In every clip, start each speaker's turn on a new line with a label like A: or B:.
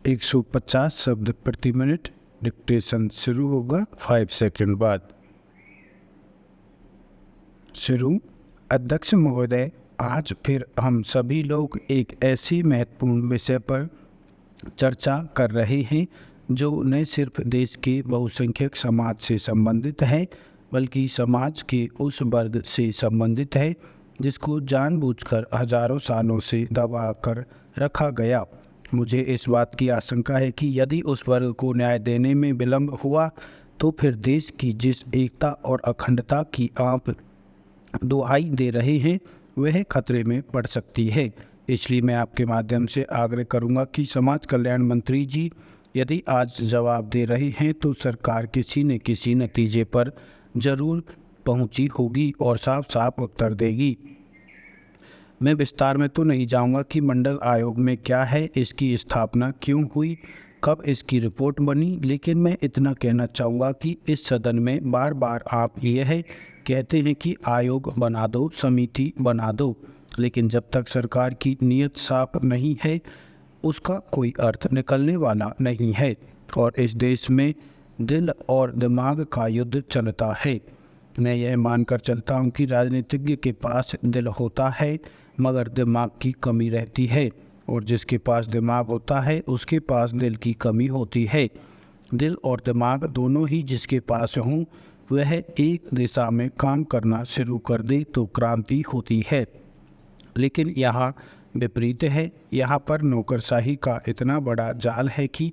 A: 150 शब्द प्रति minute. Dictation शुरू होगा 5 सेकंड बाद। शुरू। अध्यक्ष महोदय, आज फिर हम सभी लोग एक ऐसी महत्वपूर्ण विषय पर चर्चा कर रहे हैं जो न सिर्फ देश के बहुसंख्यक समाज से संबंधित है बल्कि समाज के उस वर्ग से संबंधित है जिसको जानबूझकर हजारों सालों से दबा कर रखा गया। मुझे इस बात की आशंका है कि यदि उस वर्ग को न्याय देने में विलंब हुआ तो फिर देश की जिस एकता और अखंडता की आप दुहाई दे रहे हैं वह खतरे में पड़ सकती है। इसलिए मैं आपके माध्यम से आग्रह करूंगा कि समाज कल्याण मंत्री जी यदि आज जवाब दे रहे हैं तो सरकार किसी न किसी नतीजे पर जरूर पहुंची होगी और साफ साफ उत्तर देगी। मैं विस्तार में तो नहीं जाऊंगा कि मंडल आयोग में क्या है, इसकी स्थापना क्यों हुई, कब इसकी रिपोर्ट बनी, लेकिन मैं इतना कहना चाहूँगा कि इस सदन में बार बार आप यह कहते हैं कि आयोग बना दो, समिति बना दो, लेकिन जब तक सरकार की नीयत साफ नहीं है उसका कोई अर्थ निकलने वाला नहीं है। और इस देश में दिल और दिमाग का युद्ध चलता है। मैं यह मानकर चलता हूँ कि राजनीतिज्ञ के पास दिल होता है मगर दिमाग की कमी रहती है, और जिसके पास दिमाग होता है उसके पास दिल की कमी होती है। दिल और दिमाग दोनों ही जिसके पास हों वह एक दिशा में काम करना शुरू कर दे तो क्रांति होती है, लेकिन यहाँ विपरीत है। यहाँ पर नौकरशाही का इतना बड़ा जाल है कि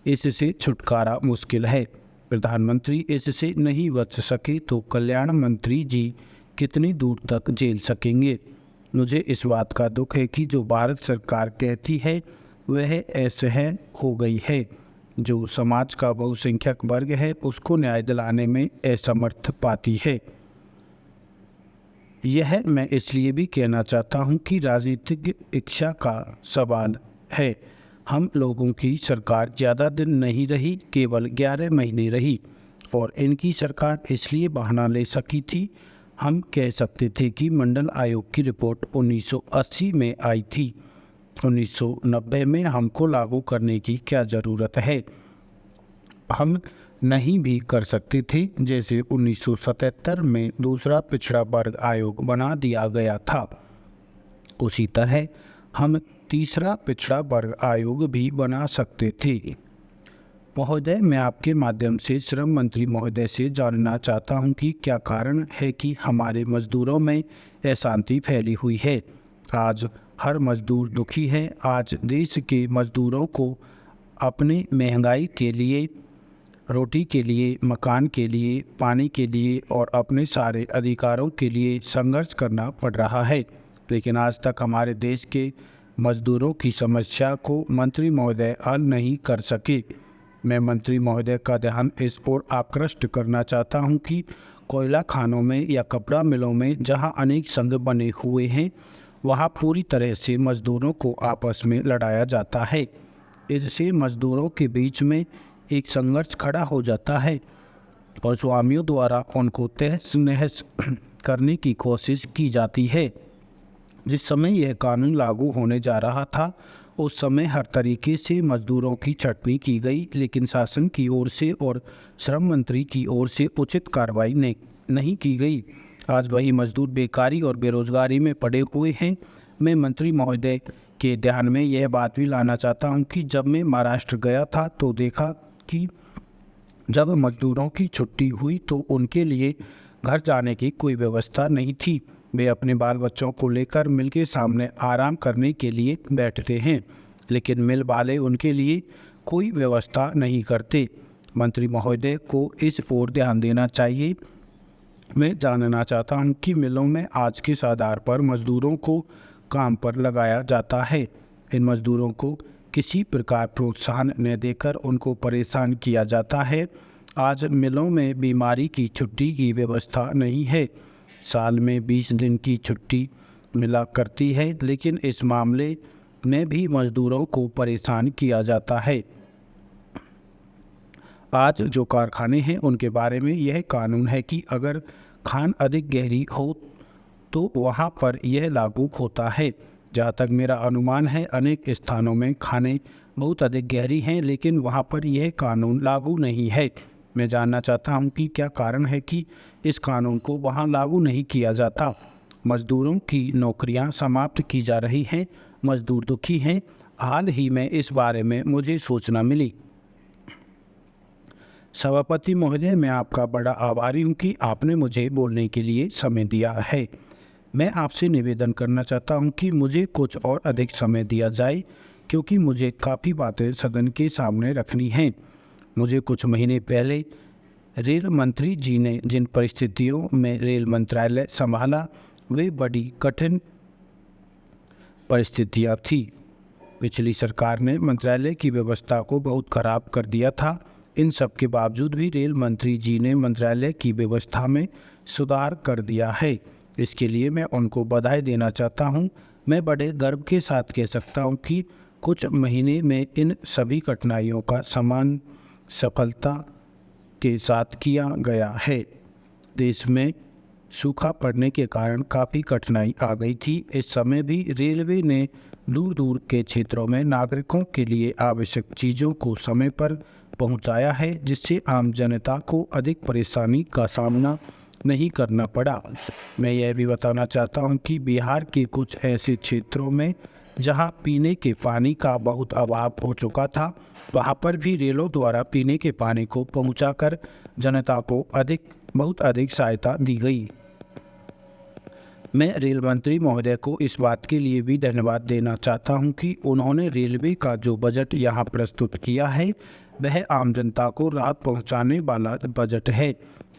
A: इससे छुटकारा मुश्किल है। प्रधानमंत्री इससे नहीं बच सके तो कल्याण मंत्री जी कितनी दूर तक झेल सकेंगे। मुझे इस बात का दुख है कि जो भारत सरकार कहती है वह असह्य हो गई है। जो समाज का बहुसंख्यक वर्ग है उसको न्याय दिलाने में असमर्थ पाती है। यह मैं इसलिए भी कहना चाहता हूं कि राजनीतिक इच्छा का सवाल है। हम लोगों की सरकार ज़्यादा दिन नहीं रही, केवल 11 महीने रही, और इनकी सरकार इसलिए बहाना ले सकी थी। हम कह सकते थे कि मंडल आयोग की रिपोर्ट 1980 में आई थी, 1990 में हमको लागू करने की क्या ज़रूरत है। हम नहीं भी कर सकते थे, जैसे 1977 में दूसरा पिछड़ा वर्ग आयोग बना दिया गया था, उसी तरह हम तीसरा पिछड़ा वर्ग आयोग भी बना सकते थे। महोदय, मैं आपके माध्यम से श्रम मंत्री महोदय से जानना चाहता हूं कि क्या कारण है कि हमारे मजदूरों में अशांति फैली हुई है। आज हर मजदूर दुखी है। आज देश के मजदूरों को अपने महंगाई के लिए, रोटी के लिए, मकान के लिए, पानी के लिए और अपने सारे अधिकारों के लिए संघर्ष करना पड़ रहा है, लेकिन आज तक हमारे देश के मजदूरों की समस्या को मंत्री महोदय हल नहीं कर सके। मैं मंत्री महोदय का ध्यान इस ओर आकृष्ट करना चाहता हूं कि कोयला खानों में या कपड़ा मिलों में जहां अनेक संघ बने हुए हैं वहां पूरी तरह से मजदूरों को आपस में लड़ाया जाता है। इससे मजदूरों के बीच में एक संघर्ष खड़ा हो जाता है और स्वामियों द्वारा उनको तहस नहस करने की कोशिश की जाती है। जिस समय यह कानून लागू होने जा रहा था उस समय हर तरीके से मजदूरों की छटनी की गई, लेकिन शासन की ओर से और श्रम मंत्री की ओर से उचित कार्रवाई नहीं की गई। आज वही मजदूर बेकारी और बेरोजगारी में पड़े हुए हैं। मैं मंत्री महोदय के ध्यान में यह बात भी लाना चाहता हूं कि जब मैं महाराष्ट्र गया था तो देखा कि जब मजदूरों की छुट्टी हुई तो उनके लिए घर जाने की कोई व्यवस्था नहीं थी। वे अपने बाल बच्चों को लेकर मिल के सामने आराम करने के लिए बैठते हैं, लेकिन मिल वाले उनके लिए कोई व्यवस्था नहीं करते। मंत्री महोदय को इस ओर ध्यान देना चाहिए। मैं जानना चाहता हूं कि मिलों में आज किस आधार पर मजदूरों को काम पर लगाया जाता है। इन मजदूरों को किसी प्रकार प्रोत्साहन न देकर उनको परेशान किया जाता है। आज मिलों में बीमारी की छुट्टी की व्यवस्था नहीं है। साल में 20 दिन की छुट्टी मिला करती है, लेकिन इस मामले में भी मजदूरों को परेशान किया जाता है। आज जो कारखाने हैं उनके बारे में यह कानून है कि अगर खान अधिक गहरी हो तो वहाँ पर यह लागू होता है। जहाँ तक मेरा अनुमान है, अनेक स्थानों में खाने बहुत अधिक गहरी हैं, लेकिन वहाँ पर यह कानून लागू नहीं है। मैं जानना चाहता हूँ कि क्या कारण है कि इस कानून को वहाँ लागू नहीं किया जाता। मजदूरों की नौकरियाँ समाप्त की जा रही हैं, मजदूर दुखी हैं। हाल ही में इस बारे में मुझे सूचना मिली। सभापति महोदय, मैं आपका बड़ा आभारी हूँ कि आपने मुझे बोलने के लिए समय दिया है। मैं आपसे निवेदन करना चाहता हूँ कि मुझे कुछ और अधिक समय दिया जाए, क्योंकि मुझे काफ़ी बातें सदन के सामने रखनी हैं। मुझे कुछ महीने पहले रेल मंत्री जी ने जिन परिस्थितियों में रेल मंत्रालय संभाला, वे बड़ी कठिन परिस्थितियाँ थी। पिछली सरकार ने मंत्रालय की व्यवस्था को बहुत खराब कर दिया था। इन सब के बावजूद भी रेल मंत्री जी ने मंत्रालय की व्यवस्था में सुधार कर दिया है। इसके लिए मैं उनको बधाई देना चाहता हूं। मैं बड़े गर्व के साथ कह सकता हूं कि कुछ महीने में इन सभी कठिनाइयों का सामना सफलता के साथ किया गया है। देश में सूखा पड़ने के कारण काफ़ी कठिनाई आ गई थी। इस समय भी रेलवे ने दूर दूर के क्षेत्रों में नागरिकों के लिए आवश्यक चीज़ों को समय पर पहुंचाया है, जिससे आम जनता को अधिक परेशानी का सामना नहीं करना पड़ा। मैं यह भी बताना चाहता हूं कि बिहार के कुछ ऐसे क्षेत्रों में जहां पीने के पानी का बहुत अभाव हो चुका था, वहां पर भी रेलों द्वारा पीने के पानी को पहुंचाकर जनता को बहुत अधिक सहायता दी गई। मैं रेल मंत्री महोदय को इस बात के लिए भी धन्यवाद देना चाहता हूं कि उन्होंने रेलवे का जो बजट यहाँ प्रस्तुत किया है, वह आम जनता को राहत पहुंचाने वाला बजट है।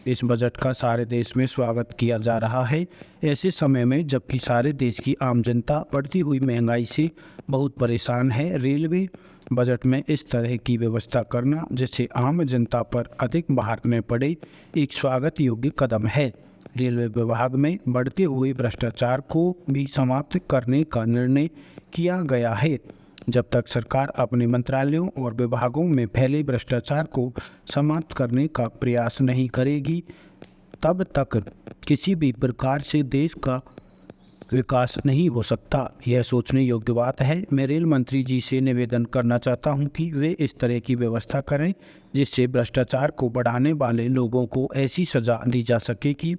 A: इस बजट का सारे देश में स्वागत किया जा रहा है। ऐसे समय में जबकि सारे देश की आम जनता बढ़ती हुई महंगाई से बहुत परेशान है, रेलवे बजट में इस तरह की व्यवस्था करना जिससे आम जनता पर अधिक भार न पड़े, एक स्वागत योग्य कदम है। रेलवे विभाग में बढ़ते हुए भ्रष्टाचार को भी समाप्त करने का निर्णय किया गया है। जब तक सरकार अपने मंत्रालयों और विभागों में फैले भ्रष्टाचार को समाप्त करने का प्रयास नहीं करेगी, तब तक किसी भी प्रकार से देश का विकास नहीं हो सकता। यह सोचने योग्य बात है। मैं रेल मंत्री जी से निवेदन करना चाहता हूं कि वे इस तरह की व्यवस्था करें जिससे भ्रष्टाचार को बढ़ाने वाले लोगों को ऐसी सज़ा दी जा सके कि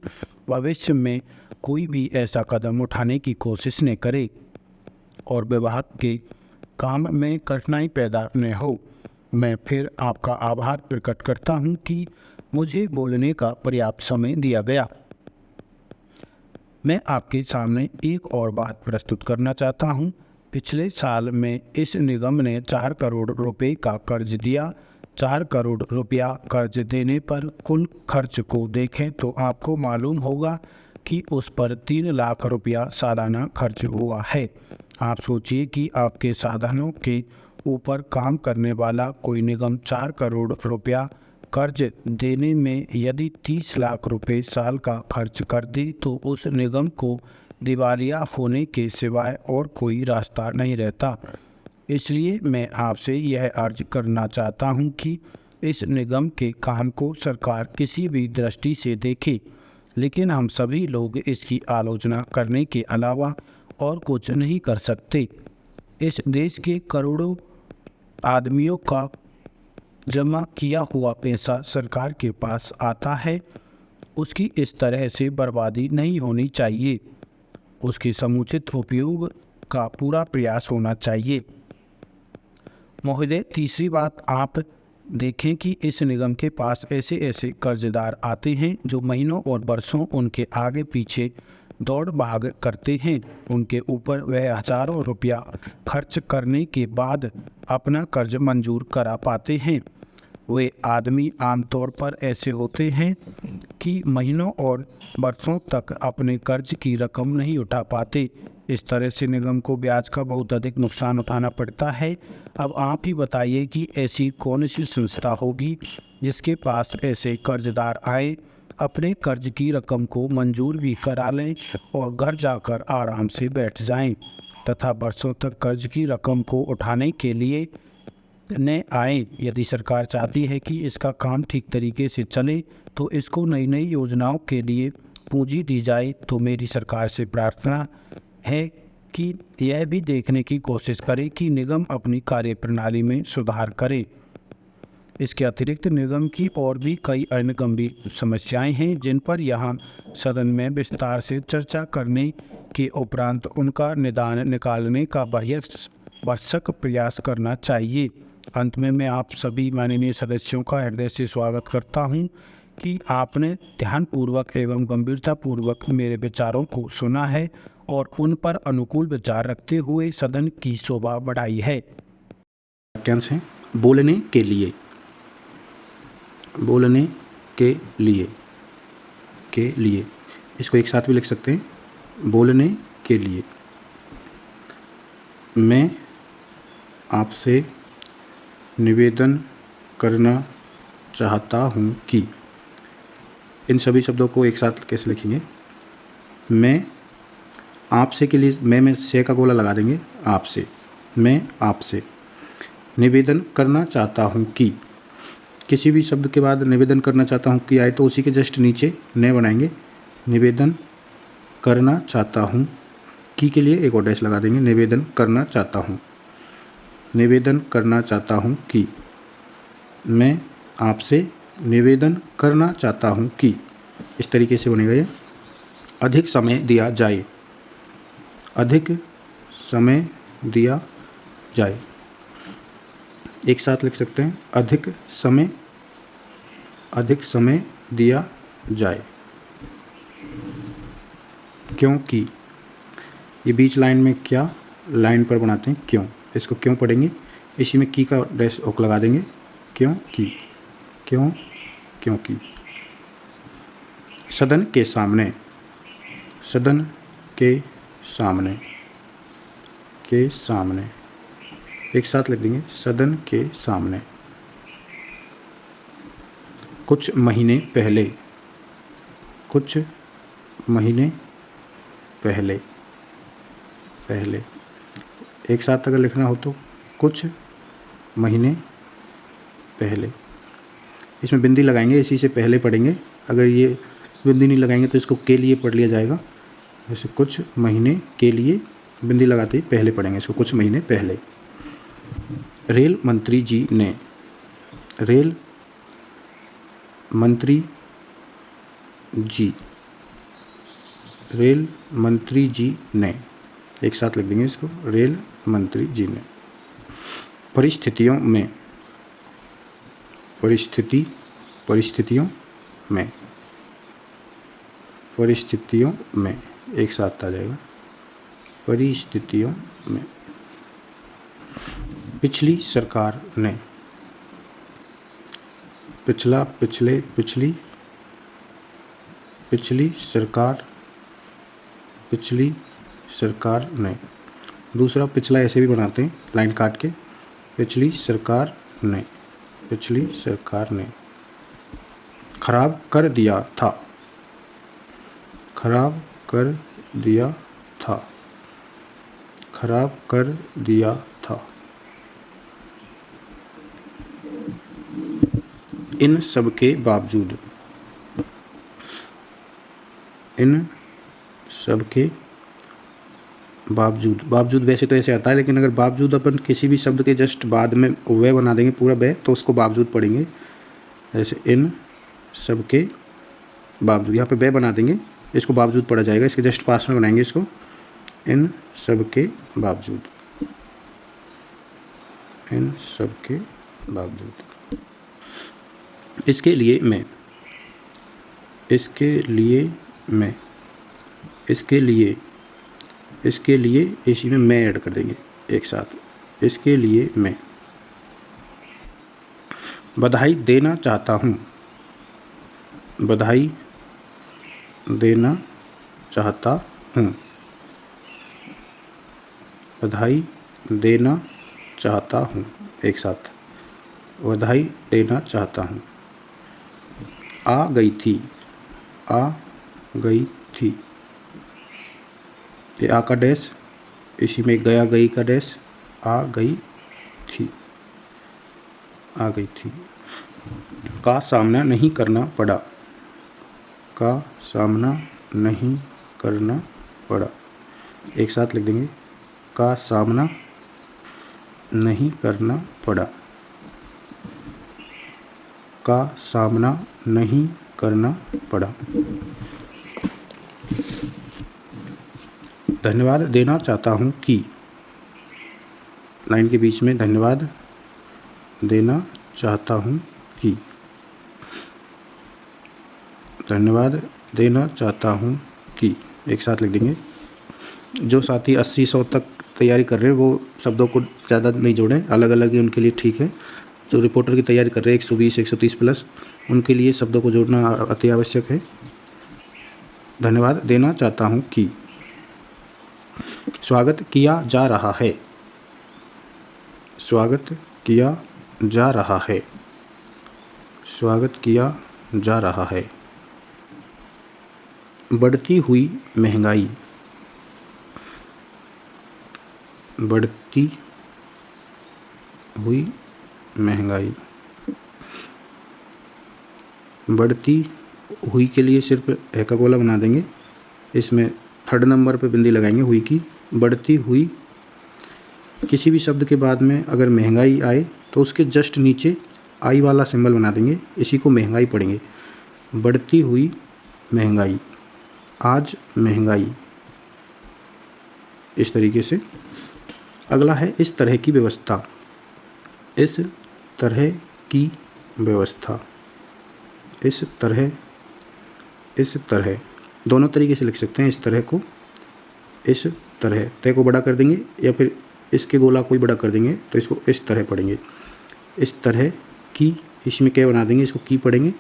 A: भविष्य में कोई भी ऐसा कदम उठाने की कोशिश न करे और विभाग के काम में कठिनाई पैदा न हो। मैं फिर आपका आभार प्रकट करता हूं कि मुझे बोलने का पर्याप्त समय दिया गया। मैं आपके सामने एक और बात प्रस्तुत करना चाहता हूं। पिछले साल में इस निगम ने 4 करोड़ रुपए का कर्ज दिया। 4 करोड़ रुपया कर्ज देने पर कुल खर्च को देखें तो आपको मालूम होगा कि उस पर 3 लाख रुपया सालाना खर्च हुआ है। आप सोचिए कि आपके साधनों के ऊपर काम करने वाला कोई निगम 4 करोड़ रुपया कर्ज देने में यदि 30 लाख रुपए साल का खर्च कर दे तो उस निगम को दिवालिया होने के सिवाय और कोई रास्ता नहीं रहता। इसलिए मैं आपसे यह अर्ज करना चाहता हूं कि इस निगम के काम को सरकार किसी भी दृष्टि से देखे, लेकिन हम सभी लोग इसकी आलोचना करने के अलावा और कुछ नहीं कर सकते। इस देश के करोड़ों आदमियों का जमा किया हुआ पैसा सरकार के पास आता है, उसकी इस तरह से बर्बादी नहीं होनी चाहिए। उसके समुचित उपयोग का पूरा प्रयास होना चाहिए। महोदय, तीसरी बात, आप देखें कि इस निगम के पास ऐसे ऐसे कर्जदार आते हैं जो महीनों और बरसों उनके आगे पीछे दौड़ भाग करते हैं। उनके ऊपर वह हजारों रुपया खर्च करने के बाद अपना कर्ज मंजूर करा पाते हैं। वे आदमी आमतौर पर ऐसे होते हैं कि महीनों और बरसों तक अपने कर्ज की रकम नहीं उठा पाते। इस तरह से निगम को ब्याज का बहुत अधिक नुकसान उठाना पड़ता है। अब आप ही बताइए कि ऐसी कौन सी संस्था होगी जिसके पास ऐसे कर्जदार आए, अपने कर्ज की रकम को मंजूर भी करा लें और घर जाकर आराम से बैठ जाएं तथा बरसों तक कर्ज की रकम को उठाने के लिए न आए। यदि सरकार चाहती है कि इसका काम ठीक तरीके से चले तो इसको नई नई योजनाओं के लिए पूंजी दी जाए। तो मेरी सरकार से प्रार्थना है कि यह भी देखने की कोशिश करे कि निगम अपनी कार्यप्रणाली में सुधार करे। इसके अतिरिक्त निगम की और भी कई अन्य गंभीर समस्याएं हैं जिन पर यहाँ सदन में विस्तार से चर्चा करने के उपरांत उनका निदान निकालने का भरसक प्रयास करना चाहिए। अंत में मैं आप सभी माननीय सदस्यों का हृदय से स्वागत करता हूं कि आपने ध्यानपूर्वक एवं गंभीरतापूर्वक मेरे विचारों को सुना है और उन पर अनुकूल विचार रखते हुए सदन की शोभा बढ़ाई है।
B: वाक्यांश हैं बोलने के लिए, बोलने के लिए इसको एक साथ भी लिख सकते हैं, बोलने के लिए। मैं आपसे निवेदन करना चाहता हूँ कि, इन सभी शब्दों को एक साथ कैसे लिखेंगे? मैं आपसे के लिए मैं से का गोला लगा देंगे, आपसे। मैं आपसे निवेदन करना चाहता हूँ कि, किसी भी शब्द के बाद निवेदन करना चाहता हूँ कि आए तो उसी के जस्ट नीचे न बनाएंगे। निवेदन करना चाहता हूँ कि के लिए एक और डैश लगा देंगे। निवेदन करना चाहता हूँ, निवेदन करना चाहता हूँ कि, मैं आपसे निवेदन करना चाहता हूँ कि, इस तरीके से बनेगा ये। अधिक समय दिया जाए, अधिक समय दिया जाए, एक साथ लिख सकते हैं, अधिक समय दिया जाए। क्योंकि, ये बीच लाइन में क्या लाइन पर बनाते हैं क्यों, इसको क्यों पढ़ेंगे, इसी में की का डैश ओक लगा देंगे। क्योंकि, क्योंकि सदन के सामने, सदन के सामने, के सामने, एक साथ लिख देंगे, सदन के सामने। कुछ महीने पहले, कुछ महीने पहले, पहले, एक साथ अगर लिखना हो तो कुछ महीने पहले। इसमें बिंदी लगाएंगे, इसी से पहले पढ़ेंगे। अगर ये बिंदी नहीं लगाएंगे तो इसको के लिए पढ़ लिया जाएगा। जैसे कुछ महीने के लिए बिंदी लगाते ही पहले पढ़ेंगे इसको, कुछ महीने पहले। रेल मंत्री जी ने, रेल मंत्री जी, रेल मंत्री जी ने, एक साथ लिख देंगे इसको, रेल मंत्री जी ने। परिस्थितियों में, परिस्थितियों में, परिस्थितियों में, एक साथ आ जाएगा, परिस्थितियों में। पिछली सरकार ने, पिछला, पिछले, पिछली, पिछली सरकार, पिछली सरकार ने। दूसरा पिछला ऐसे भी बनाते हैं लाइन काट के, पिछली सरकार ने, पिछली सरकार ने खराब कर दिया था, खराब कर दिया था, खराब कर दिया था। इन सब के बावजूद, इन सब के बावजूद, बावजूद वैसे तो ऐसे आता है, लेकिन अगर बावजूद अपन किसी भी शब्द के जस्ट बाद में वे बना देंगे पूरा वे, तो उसको बावजूद पढ़ेंगे। जैसे इन सब के बावजूद, यहाँ पे वे बना देंगे, इसको बावजूद पढ़ा जाएगा, इसके जस्ट पास में बनाएंगे इसको, इन सब के बावजूद, इन सब के बावजूद। इसके लिए मैं, इसके लिए मैं, इसके लिए, इसके लिए इसी में मैं ऐड कर देंगे एक साथ। इसके लिए मैं बधाई देना चाहता हूँ, बधाई देना चाहता हूँ, बधाई देना चाहता हूँ, एक साथ, बधाई देना चाहता हूँ। आ गई थी, आ गई थी, ये आ का डैश, इसी में गया गई का डैश, आ गई थी, आ गई थी। का सामना नहीं करना पड़ा, का सामना नहीं करना पड़ा, एक साथ लिख देंगे, का सामना नहीं करना पड़ा, का सामना नहीं करना पड़ा। धन्यवाद देना चाहता हूँ कि, लाइन के बीच में धन्यवाद देना चाहता हूँ कि, धन्यवाद देना चाहता हूँ कि, एक साथ लिख देंगे। जो साथी 80-100 तक तैयारी कर रहे हैं वो शब्दों को ज़्यादा नहीं जोड़ें, अलग अलग ही उनके लिए ठीक है। जो रिपोर्टर की तैयारी कर रहे हैं 120-130 प्लस, उनके लिए शब्दों को जोड़ना अति आवश्यक है। धन्यवाद देना चाहता हूँ कि स्वागत किया जा रहा है, स्वागत किया जा रहा है, स्वागत किया जा रहा है। बढ़ती हुई महंगाई, बढ़ती हुई महंगाई। बढ़ती हुई के लिए सिर्फ है का गोला बना देंगे, इसमें थर्ड नंबर पे बिंदी लगाएंगे हुई की। बढ़ती हुई, किसी भी शब्द के बाद में अगर महंगाई आए तो उसके जस्ट नीचे आई वाला सिंबल बना देंगे, इसी को महंगाई पढ़ेंगे। बढ़ती हुई महंगाई, आज महंगाई, इस तरीके से। अगला है इस तरह की व्यवस्था, इस तरह की व्यवस्था, इस तरह, इस तरह, दोनों तरीके से लिख सकते हैं। इस तरह को, इस तरह, तय को बड़ा कर देंगे या फिर इसके गोला को ही बड़ा कर देंगे, तो इसको इस तरह पढ़ेंगे। इस तरह की, इसमें क्या बना देंगे, इसको की पढ़ेंगे।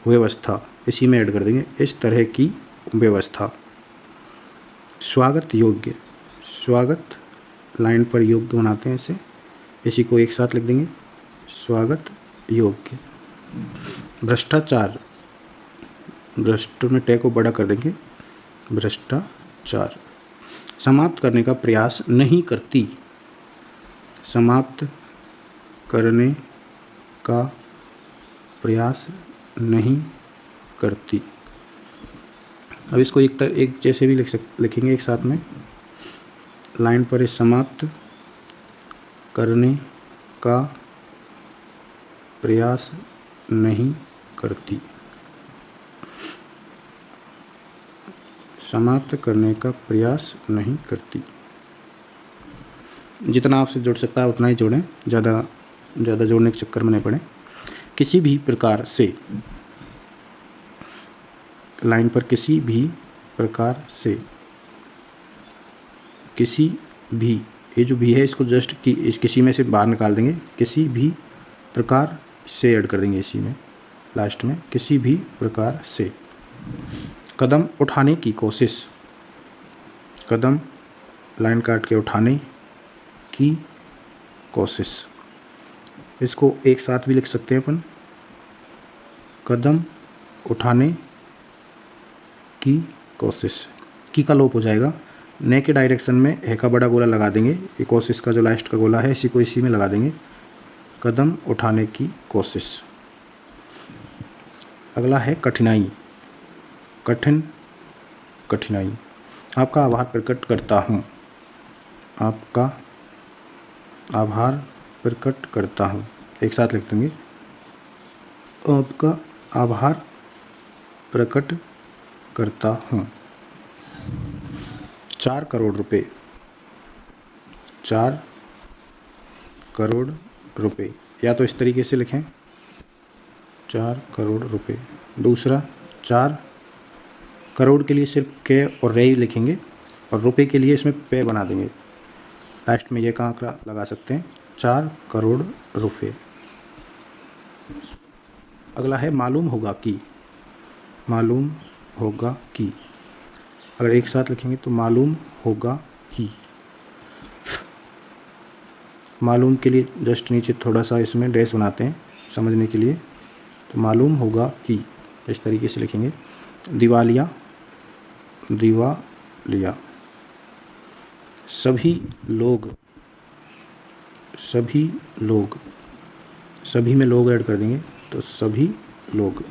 B: व्यवस्था इसी में ऐड कर देंगे, इस तरह की व्यवस्था। स्वागत योग्य, स्वागत लाइन पर योग्य बनाते हैं इसे, इसी को एक साथ लिख देंगे, स्वागत योग्य। भ्रष्टाचार, भ्रष्ट में टय को बड़ा कर देंगे, भ्रष्टाचार। समाप्त करने का प्रयास नहीं करती, समाप्त करने का प्रयास नहीं करती। अब इसको एक जैसे भी लिखेंगे एक साथ में। लाइन पर है समाप्त करने का प्रयास नहीं करती, समाप्त करने का प्रयास नहीं करती। जितना आपसे जुड़ सकता है उतना ही जोड़ें, ज़्यादा जोड़ने के चक्कर में नहीं पड़े। किसी भी प्रकार से, लाइन पर किसी भी प्रकार से, किसी भी, ये जो भी है इसको जस्ट इस किसी में से बाहर निकाल देंगे, किसी भी प्रकार से ऐड कर देंगे इसी में लास्ट में, किसी भी प्रकार से। कदम उठाने की कोशिश, कदम लाइन काट के उठाने की कोशिश, इसको एक साथ भी लिख सकते हैं अपन, कदम उठाने की कोशिश। की का लोप हो जाएगा, ने के डायरेक्शन में है का बड़ा गोला लगा देंगे, ये कोशिश का जो लास्ट का गोला है इसी को इसी में लगा देंगे, कदम उठाने की कोशिश। अगला है कठिनाई, कठिन, कठिनाई। आपका आभार प्रकट करता हूँ, आपका आभार प्रकट करता हूँ, एक साथ लिख देंगे, आपका आभार प्रकट करता हूँ। 4 करोड़ रुपए, 4 करोड़ रुपए, या तो इस तरीके से लिखें 4 करोड़ रुपए। दूसरा 4 करोड़ के लिए सिर्फ के और रे लिखेंगे, और रुपए के लिए इसमें पे बना देंगे, लास्ट में ये का आंकड़ा लगा सकते हैं, 4 करोड़ रुपए। अगला है मालूम होगा कि, मालूम होगा कि, अगर एक साथ लिखेंगे तो मालूम होगा कि। मालूम के लिए जस्ट नीचे थोड़ा सा इसमें डैश बनाते हैं समझने के लिए, तो मालूम होगा कि इस तरीके से लिखेंगे। दिवालिया, दिवालिया। सभी लोग, सभी लोग, सभी में लोग ऐड कर देंगे तो सभी लोग।